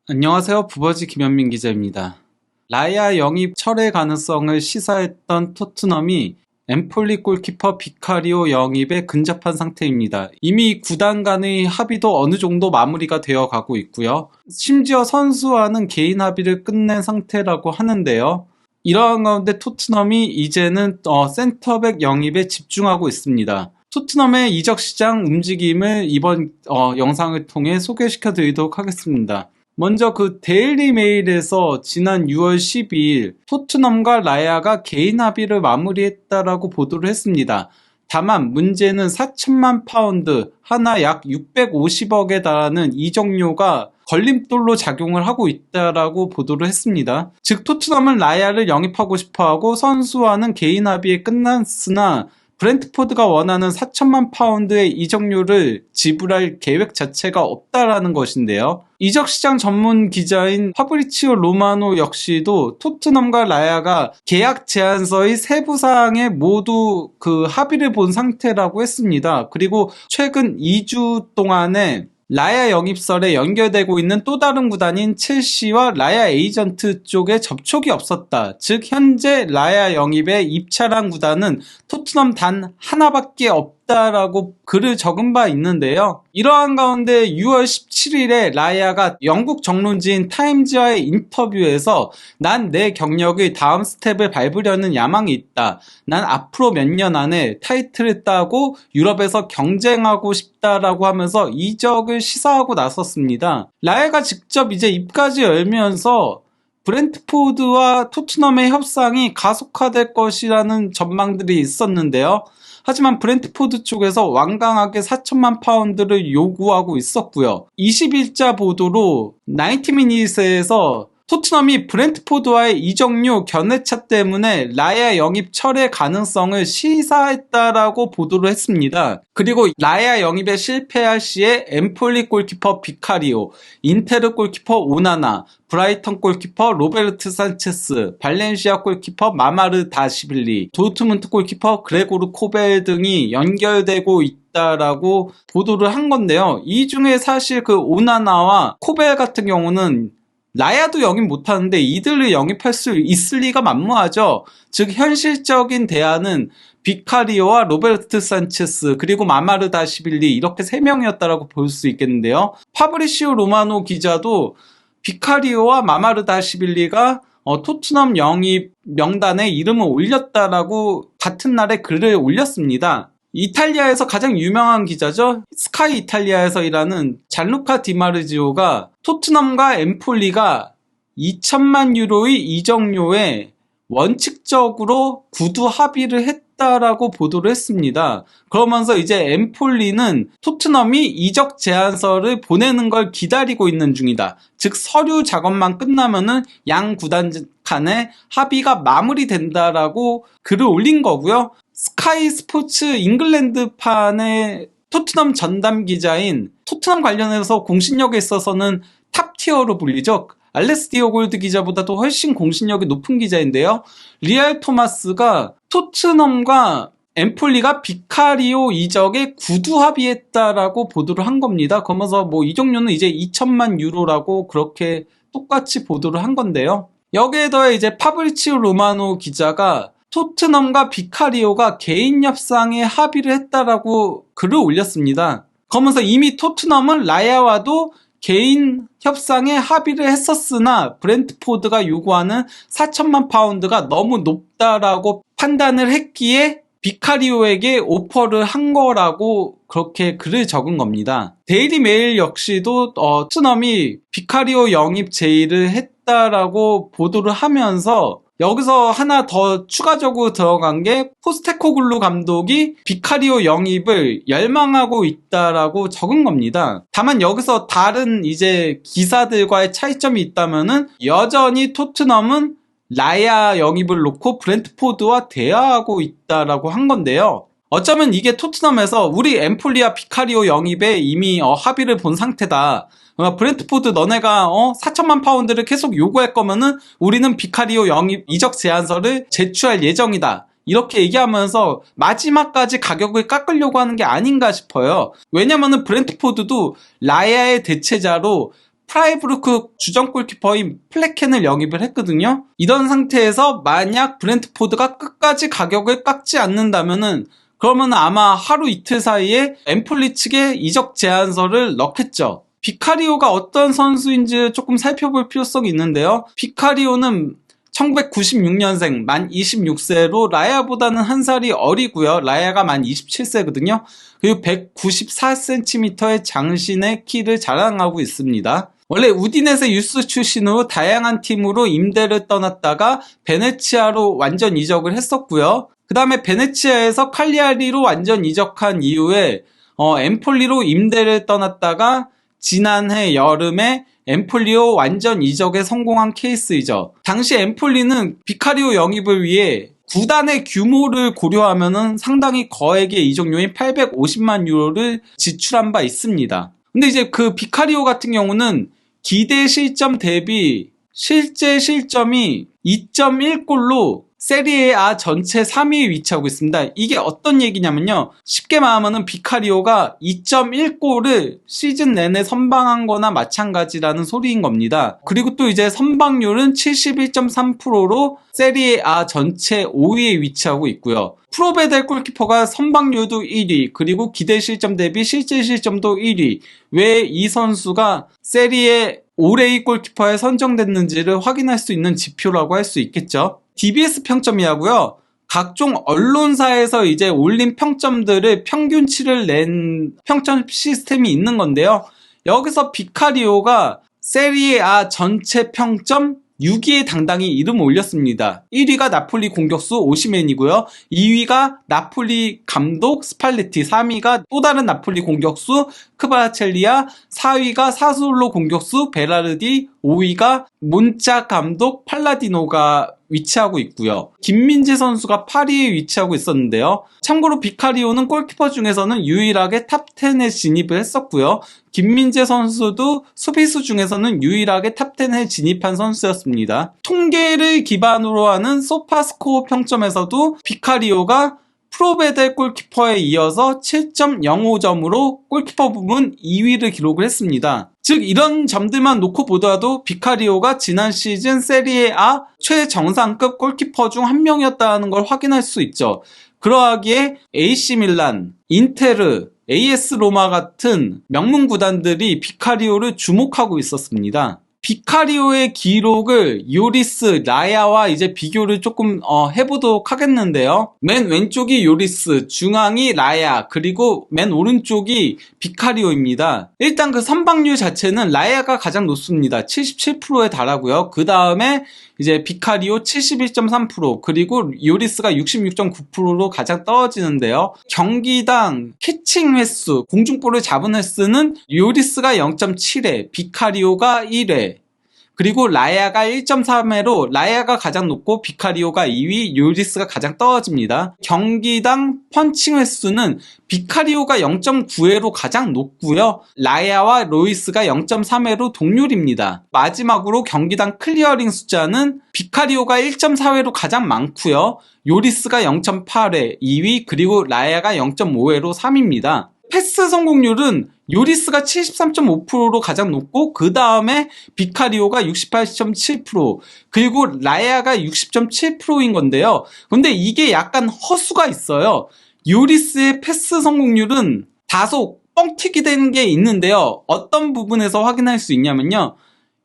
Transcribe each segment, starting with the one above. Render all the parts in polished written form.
안녕하세요. 부버지 김현민 기자입니다. 라야 영입 철회 가능성을 시사했던 토트넘이 엠폴리 골키퍼 비카리오 영입에 근접한 상태입니다. 이미 구단 간의 합의도 어느 정도 마무리가 되어 가고 있고요. 심지어 선수와는 개인 합의를 끝낸 상태라고 하는데요. 이러한 가운데 토트넘이 이제는 센터백 영입에 집중하고 있습니다. 토트넘의 이적 시장 움직임을 이번 영상을 통해 소개시켜 드리도록 하겠습니다. 먼저 그 데일리 메일에서 지난 6월 12일 토트넘과 라야가 개인 합의를 마무리했다라고 보도를 했습니다. 다만 문제는 4천만 파운드, 하나 약 650억에 달하는 이적료가 걸림돌로 작용을 하고 있다라고 보도를 했습니다. 즉 토트넘은 라야를 영입하고 싶어하고 선수와는 개인 합의에 끝났으나 브렌트포드가 원하는 4천만 파운드의 이적료를 지불할 계획 자체가 없다라는 것인데요. 이적시장 전문 기자인 파브리치오 로마노 역시도 토트넘과 라야가 계약 제안서의 세부 사항에 모두 그 합의를 본 상태라고 했습니다. 그리고 최근 2주 동안에 라야 영입설에 연결되고 있는 또 다른 구단인 첼시와 라야 에이전트 쪽에 접촉이 없었다. 즉 현재 라야 영입에 입찰한 구단은 토트넘 단 하나밖에 없다라고 글을 적은 바 있는데요. 이러한 가운데 6월 17일에 라야가 영국 정론지인 타임즈와의 인터뷰에서 난 내 경력의 다음 스텝을 밟으려는 야망이 있다. 난 앞으로 몇 년 안에 타이틀을 따고 유럽에서 경쟁하고 싶다라고 하면서 이적을 시사하고 나섰습니다. 라야가 직접 이제 입까지 열면서 브렌트포드와 토트넘의 협상이 가속화될 것이라는 전망들이 있었는데요. 하지만 브렌트포드 쪽에서 완강하게 4천만 파운드를 요구하고 있었고요. 20일자 보도로 90미닛에서 토트넘이 브렌트포드와의 이적료 견해차 때문에 라야 영입 철회 가능성을 시사했다라고 보도를 했습니다. 그리고 라야 영입에 실패할 시에 엠폴리 골키퍼 비카리오, 인테르 골키퍼 오나나, 브라이턴 골키퍼 로베르트 산체스, 발렌시아 골키퍼 마마르 다시빌리, 도르트문트 골키퍼 그레고르 코벨 등이 연결되고 있다라고 보도를 한 건데요. 이 중에 사실 그 오나나와 코벨 같은 경우는 라야도 영입 못하는데 이들을 영입할 수 있을 리가 만무하죠. 즉 현실적인 대안은 비카리오와 로베르트 산체스 그리고 마마르 다시빌리 이렇게 3명이었다라고 볼 수 있겠는데요. 파브리시오 로마노 기자도 비카리오와 마마르 다시빌리가 토트넘 영입 명단에 이름을 올렸다라고 같은 날에 글을 올렸습니다. 이탈리아에서 가장 유명한 기자죠. 스카이 이탈리아에서 일하는 잔루카 디마르지오가 토트넘과 엠폴리가 2천만 유로의 이적료에 원칙적으로 구두 합의를 했다라고 보도를 했습니다. 그러면서 이제 엠폴리는 토트넘이 이적 제안서를 보내는 걸 기다리고 있는 중이다. 즉 서류 작업만 끝나면은 양 구단 간에 합의가 마무리된다라고 글을 올린 거고요. 스카이 스포츠 잉글랜드판의 토트넘 전담 기자인 토트넘 관련해서 공신력에 있어서는 탑티어로 불리죠. 알레스 디오골드 기자보다도 훨씬 공신력이 높은 기자인데요. 리알 토마스가 토트넘과 엠폴리가 비카리오 이적에 구두 합의했다라고 보도를 한 겁니다. 그러면서 뭐 이적료는 이제 2천만 유로라고 그렇게 똑같이 보도를 한 건데요. 여기에 더해 이제 파브리치오 로마노 기자가 토트넘과 비카리오가 개인 협상에 합의를 했다라고 글을 올렸습니다. 그러면서 이미 토트넘은 라야와도 개인 협상에 합의를 했었으나 브렌트포드가 요구하는 4천만 파운드가 너무 높다라고 판단을 했기에 비카리오에게 오퍼를 한 거라고 그렇게 글을 적은 겁니다. 데일리 메일 역시도 토트넘이 비카리오 영입 제의를 했다라고 보도를 하면서 여기서 하나 더 추가적으로 들어간 게 포스테코글루 감독이 비카리오 영입을 열망하고 있다라고 적은 겁니다. 다만 여기서 다른 이제 기사들과의 차이점이 있다면은 여전히 토트넘은 라야 영입을 놓고 브렌트포드와 대화하고 있다라고 한 건데요. 어쩌면 이게 토트넘에서 우리 엠폴리와 비카리오 영입에 이미 합의를 본 상태다. 브렌트포드 너네가 4천만 파운드를 계속 요구할 거면은 우리는 비카리오 영입 이적 제안서를 제출할 예정이다. 이렇게 얘기하면서 마지막까지 가격을 깎으려고 하는 게 아닌가 싶어요. 왜냐면은 브렌트포드도 라야의 대체자로 프라이부르크 주전 골키퍼인 플레켄을 영입을 했거든요. 이런 상태에서 만약 브렌트포드가 끝까지 가격을 깎지 않는다면은 그러면 아마 하루 이틀 사이에 엠폴리 측에 이적 제안서를 넣겠죠. 비카리오가 어떤 선수인지 조금 살펴볼 필요성이 있는데요. 비카리오는 1996년생 만 26세로 라야보다는 한 살이 어리고요. 라야가 만 27세거든요. 그리고 194cm의 장신의 키를 자랑하고 있습니다. 원래 우디네세 유스 출신으로 다양한 팀으로 임대를 떠났다가 베네치아로 완전 이적을 했었고요. 그 다음에 베네치아에서 칼리아리로 완전 이적한 이후에 엠폴리로 임대를 떠났다가 지난해 여름에 엠폴리로 완전 이적에 성공한 케이스이죠. 당시 엠폴리는 비카리오 영입을 위해 구단의 규모를 고려하면은 상당히 거액의 이적료인 850만 유로를 지출한 바 있습니다. 근데 이제 그 비카리오 같은 경우는 기대 실점 대비 실제 실점이 2.1골로 세리에 A 전체 3위에 위치하고 있습니다. 이게 어떤 얘기냐면요. 쉽게 말하면 비카리오가 2.1골을 시즌 내내 선방한 거나 마찬가지라는 소리인 겁니다. 그리고 또 이제 선방률은 71.3%로 세리에 A 전체 5위에 위치하고 있고요. 프로베델 골키퍼가 선방률도 1위, 그리고 기대 실점 대비 실제 실점도 1위. 왜 이 선수가 세리에 올해의 골키퍼에 선정됐는지를 확인할 수 있는 지표라고 할 수 있겠죠. DBS 평점이라고요. 각종 언론사에서 이제 올린 평점들을 평균치를 낸 평점 시스템이 있는 건데요. 여기서 비카리오가 세리에 A 전체 평점 6위에 당당히 이름을 올렸습니다. 1위가 나폴리 공격수 오시멘이고요. 2위가 나폴리 감독 스팔레티, 3위가 또 다른 나폴리 공격수 크바라첼리아, 4위가 사솔로 공격수 베라르디, 5위가 몬짜 감독 팔라디노가 위치하고 있고요. 김민재 선수가 8위에 위치하고 있었는데요. 참고로 비카리오는 골키퍼 중에서는 유일하게 탑10에 진입을 했었고요. 김민재 선수도 수비수 중에서는 유일하게 탑10에 진입한 선수였습니다. 통계를 기반으로 하는 소파스코어 평점에서도 비카리오가 프로베델 골키퍼에 이어서 7.05점으로 골키퍼 부문 2위를 기록을 했습니다. 즉 이런 점들만 놓고 보더라도 비카리오가 지난 시즌 세리에 A 최정상급 골키퍼 중 한 명이었다는 걸 확인할 수 있죠. 그러하기에 AC 밀란, 인테르, AS 로마 같은 명문 구단들이 비카리오를 주목하고 있었습니다. 비카리오의 기록을 요리스, 라야와 이제 비교를 조금 해보도록 하겠는데요. 맨 왼쪽이 요리스, 중앙이 라야, 그리고 맨 오른쪽이 비카리오입니다. 일단 그 선방률 자체는 라야가 가장 높습니다. 77%에 달하고요. 그 다음에 이제 비카리오 71.3%, 그리고 요리스가 66.9%로 가장 떨어지는데요. 경기당 캐칭 횟수, 공중볼을 잡은 횟수는 요리스가 0.7회, 비카리오가 1회, 그리고 라야가 1.3회로 라야가 가장 높고 비카리오가 2위, 요리스가 가장 떨어집니다. 경기당 펀칭 횟수는 비카리오가 0.9회로 가장 높고요. 라야와 로이스가 0.3회로 동률입니다. 마지막으로 경기당 클리어링 숫자는 비카리오가 1.4회로 가장 많고요. 요리스가 0.8회 2위, 그리고 라야가 0.5회로 3위입니다. 패스 성공률은 요리스가 73.5%로 가장 높고 그 다음에 비카리오가 68.7%, 그리고 라야가 60.7%인 건데요. 근데 이게 약간 허수가 있어요. 요리스의 패스 성공률은 다소 뻥튀기 되는 게 있는데요. 어떤 부분에서 확인할 수 있냐면요.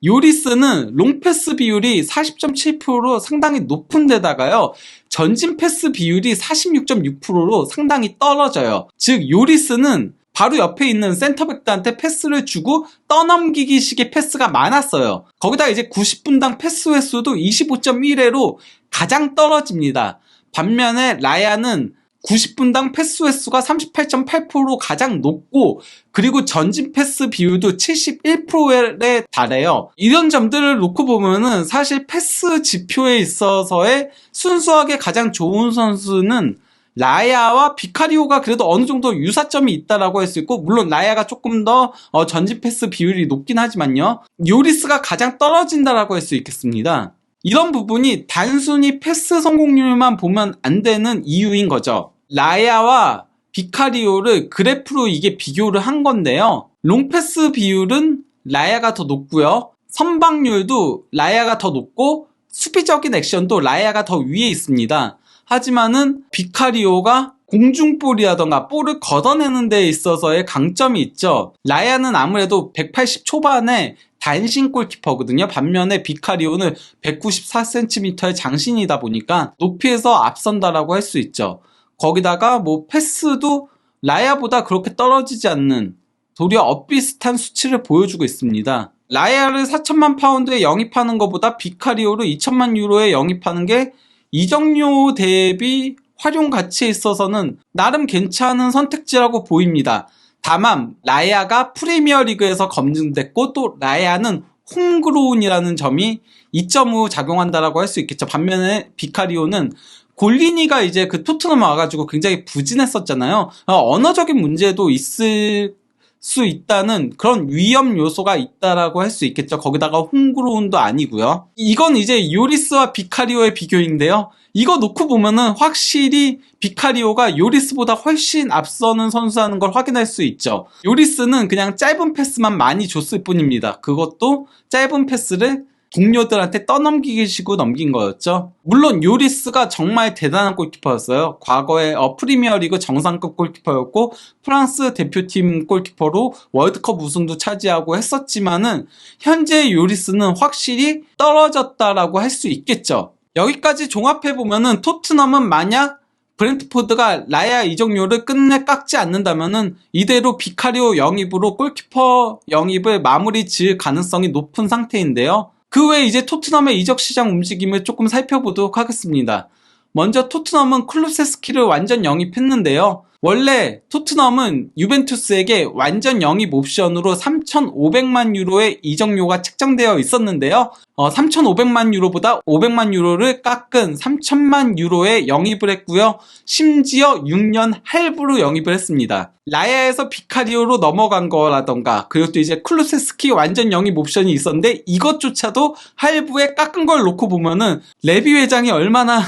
요리스는 롱패스 비율이 40.7%로 상당히 높은 데다가요. 전진 패스 비율이 46.6%로 상당히 떨어져요. 즉 요리스는 바로 옆에 있는 센터백들한테 패스를 주고 떠넘기기 식의 패스가 많았어요. 거기다 이제 90분당 패스 횟수도 25.1회로 가장 떨어집니다. 반면에 라야는 90분당 패스 횟수가 38.8%로 가장 높고, 그리고 전진 패스 비율도 71%에 달해요. 이런 점들을 놓고 보면은 사실 패스 지표에 있어서의 순수하게 가장 좋은 선수는 라야와 비카리오가 그래도 어느 정도 유사점이 있다라고 할 수 있고, 물론 라야가 조금 더 전진 패스 비율이 높긴 하지만요. 요리스가 가장 떨어진다라고 할 수 있겠습니다. 이런 부분이 단순히 패스 성공률만 보면 안 되는 이유인 거죠. 라야와 비카리오를 그래프로 이게 비교를 한 건데요. 롱패스 비율은 라야가 더 높고요. 선방률도 라야가 더 높고 수비적인 액션도 라야가 더 위에 있습니다. 하지만은 비카리오가 공중볼이라던가 볼을 걷어내는 데 있어서의 강점이 있죠. 라야는 아무래도 180 초반에 단신 골키퍼거든요. 반면에 비카리오는 194cm의 장신이다 보니까 높이에서 앞선다라고 할 수 있죠. 거기다가 뭐 패스도 라야보다 그렇게 떨어지지 않는 도리어 엇비슷한 수치를 보여주고 있습니다. 라야를 4천만 파운드에 영입하는 것보다 비카리오를 2천만 유로에 영입하는 게 이적료 대비 활용 가치에 있어서는 나름 괜찮은 선택지라고 보입니다. 다만 라야가 프리미어리그에서 검증됐고 또 라야는 홈그로운이라는 점이 이점으로 작용한다라고 할 수 있겠죠. 반면에 비카리오는 골리니가 이제 그 토트넘 와가지고 굉장히 부진했었잖아요. 언어적인 문제도 있을 수 있다는 그런 위험 요소가 있다라고 할 수 있겠죠. 거기다가 홈그로운도 아니고요. 이건 이제 요리스와 비카리오의 비교인데요. 이거 놓고 보면은 확실히 비카리오가 요리스보다 훨씬 앞서는 선수라는 걸 확인할 수 있죠. 요리스는 그냥 짧은 패스만 많이 줬을 뿐입니다. 그것도 짧은 패스를 동료들한테 떠넘기시고 넘긴 거였죠. 물론 요리스가 정말 대단한 골키퍼였어요. 과거에 프리미어리그 정상급 골키퍼였고 프랑스 대표팀 골키퍼로 월드컵 우승도 차지하고 했었지만은 현재 요리스는 확실히 떨어졌다라고 할 수 있겠죠. 여기까지 종합해보면은 토트넘은 만약 브렌트포드가 라야 이적료를 끝내 깎지 않는다면은 이대로 비카리오 영입으로 골키퍼 영입을 마무리 지을 가능성이 높은 상태인데요. 그 외에 이제 토트넘의 이적 시장 움직임을 조금 살펴보도록 하겠습니다. 먼저 토트넘은 클루세스키를 완전 영입했는데요. 원래 토트넘은 유벤투스에게 완전 영입 옵션으로 3,500만 유로의 이적료가 책정되어 있었는데요. 3,500만 유로보다 500만 유로를 깎은 3,000만 유로에 영입을 했고요. 심지어 6년 할부로 영입을 했습니다. 라야에서 비카리오로 넘어간 거라던가 그리고 또 이제 클루세스키 완전 영입 옵션이 있었는데 이것조차도 할부에 깎은 걸 놓고 보면은 레비 회장이 얼마나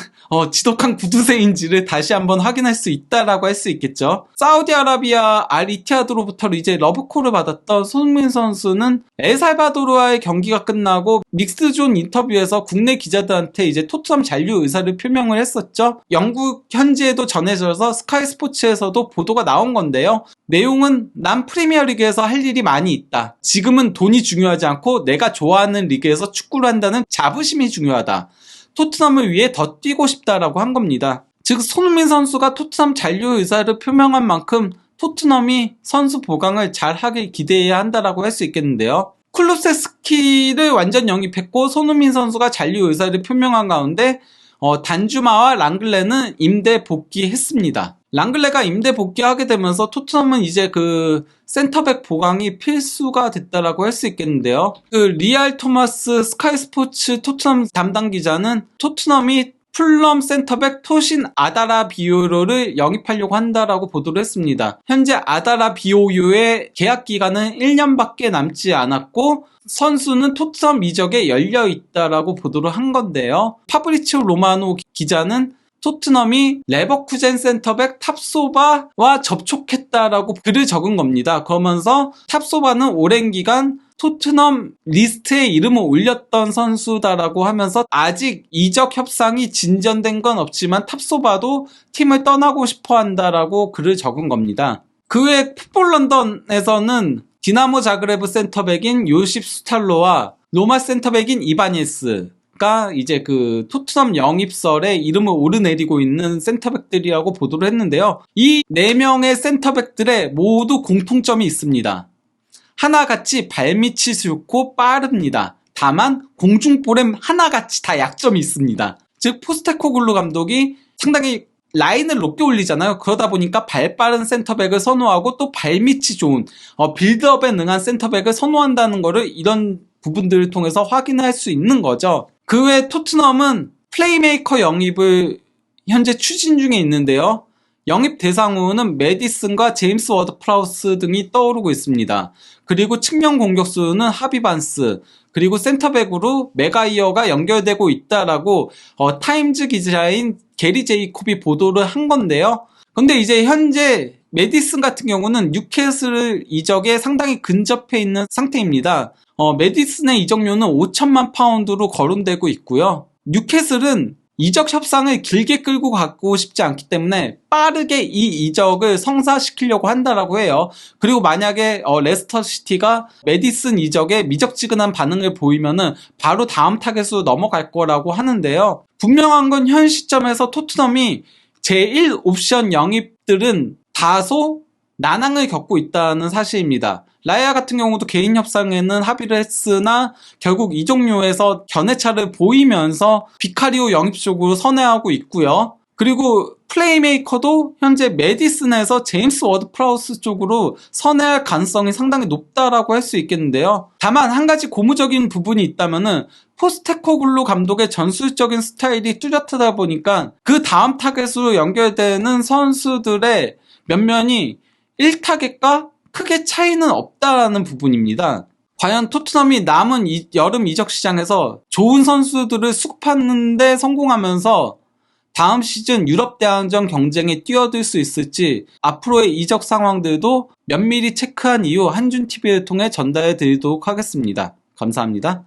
지독한 구두쇠인지를 다시 한번 확인할 수 있다라고 할 수 있겠죠. 사우디아라비아 알이티하드로부터 이제 러브콜을 받았던 손흥민 선수는 엘살바도르와의 경기가 끝나고 믹스존 인터뷰에서 국내 기자들한테 이제 토트넘 잔류 의사를 표명을 했었죠. 영국 현지에도 전해져서 스카이 스포츠에서도 보도가 나온 건데요. 내용은 난 프리미어리그에서 할 일이 많이 있다. 지금은 돈이 중요하지 않고 내가 좋아하는 리그에서 축구를 한다는 자부심이 중요하다. 토트넘을 위해 더 뛰고 싶다라고 한 겁니다. 즉 손흥민 선수가 토트넘 잔류 의사를 표명한 만큼 토트넘이 선수 보강을 잘 하길 기대해야 한다라고 할 수 있겠는데요. 클루세스키를 완전 영입했고 손흥민 선수가 잔류 의사를 표명한 가운데 단주마와 랑글레는 임대 복귀했습니다. 랑글레가 임대 복귀하게 되면서 토트넘은 이제 그 센터백 보강이 필수가 됐다라고 할 수 있겠는데요. 그 리알 토마스 스카이 스포츠 토트넘 담당 기자는 토트넘이 풀럼 센터백 토신 아다라 비오요를 영입하려고 한다라고 보도를 했습니다. 현재 아다라 비오요의 계약 기간은 1년밖에 남지 않았고 선수는 토트넘 이적에 열려 있다라고 보도를 한 건데요. 파브리치오 로마노 기자는 토트넘이 레버쿠젠 센터백 탑소바와 접촉했다라고 글을 적은 겁니다. 그러면서 탑소바는 오랜 기간 토트넘 리스트에 이름을 올렸던 선수다라고 하면서 아직 이적 협상이 진전된 건 없지만 탑소바도 팀을 떠나고 싶어 한다라고 글을 적은 겁니다. 그 외 풋볼 런던에서는 디나모 자그레브 센터백인 요십 스탈로와 로마 센터백인 이바니스가 이제 그 토트넘 영입설에 이름을 오르내리고 있는 센터백들이라고 보도를 했는데요. 이 4명의 센터백들의 모두 공통점이 있습니다. 하나같이 발밑이 좋고 빠릅니다. 다만 공중볼엔 하나같이 다 약점이 있습니다. 즉 포스테코글루 감독이 상당히 라인을 높게 올리잖아요. 그러다 보니까 발 빠른 센터백을 선호하고 또 발밑이 좋은 빌드업에 능한 센터백을 선호한다는 거를 이런 부분들을 통해서 확인할 수 있는 거죠. 그 외 토트넘은 플레이메이커 영입을 현재 추진 중에 있는데요. 영입 대상으로는 메디슨과 제임스 워드 프라우스 등이 떠오르고 있습니다. 그리고 측면 공격수는 하비반스, 그리고 센터백으로 메가이어가 연결되고 있다라고 타임즈 기자인 게리 제이콥이 보도를 한 건데요. 근데 이제 현재 메디슨 같은 경우는 뉴캐슬 이적에 상당히 근접해 있는 상태입니다. 메디슨의 이적료는 5천만 파운드로 거론되고 있고요. 뉴캐슬은 이적 협상을 길게 끌고 가고 싶지 않기 때문에 빠르게 이 이적을 성사시키려고 한다라고 해요. 그리고 만약에 레스터 시티가 메디슨 이적에 미적지근한 반응을 보이면은 바로 다음 타겟으로 넘어갈 거라고 하는데요. 분명한 건 현 시점에서 토트넘이 제1 옵션 영입들은 다소 난항을 겪고 있다는 사실입니다. 라이아 같은 경우도 개인 협상에는 합의를 했으나 결국 이적료에서 견해차를 보이면서 비카리오 영입 쪽으로 선회하고 있고요. 그리고 플레이메이커도 현재 메디슨에서 제임스 워드 프라우스 쪽으로 선회할 가능성이 상당히 높다라고 할 수 있겠는데요. 다만 한 가지 고무적인 부분이 있다면은 포스테코글루 감독의 전술적인 스타일이 뚜렷하다 보니까 그 다음 타겟으로 연결되는 선수들의 면면이 1타겟과 크게 차이는 없다라는 부분입니다. 과연 토트넘이 남은 여름 이적 시장에서 좋은 선수들을 수급하는 데 성공하면서 다음 시즌 유럽 대항전 경쟁에 뛰어들 수 있을지 앞으로의 이적 상황들도 면밀히 체크한 이후 한준TV를 통해 전달해 드리도록 하겠습니다. 감사합니다.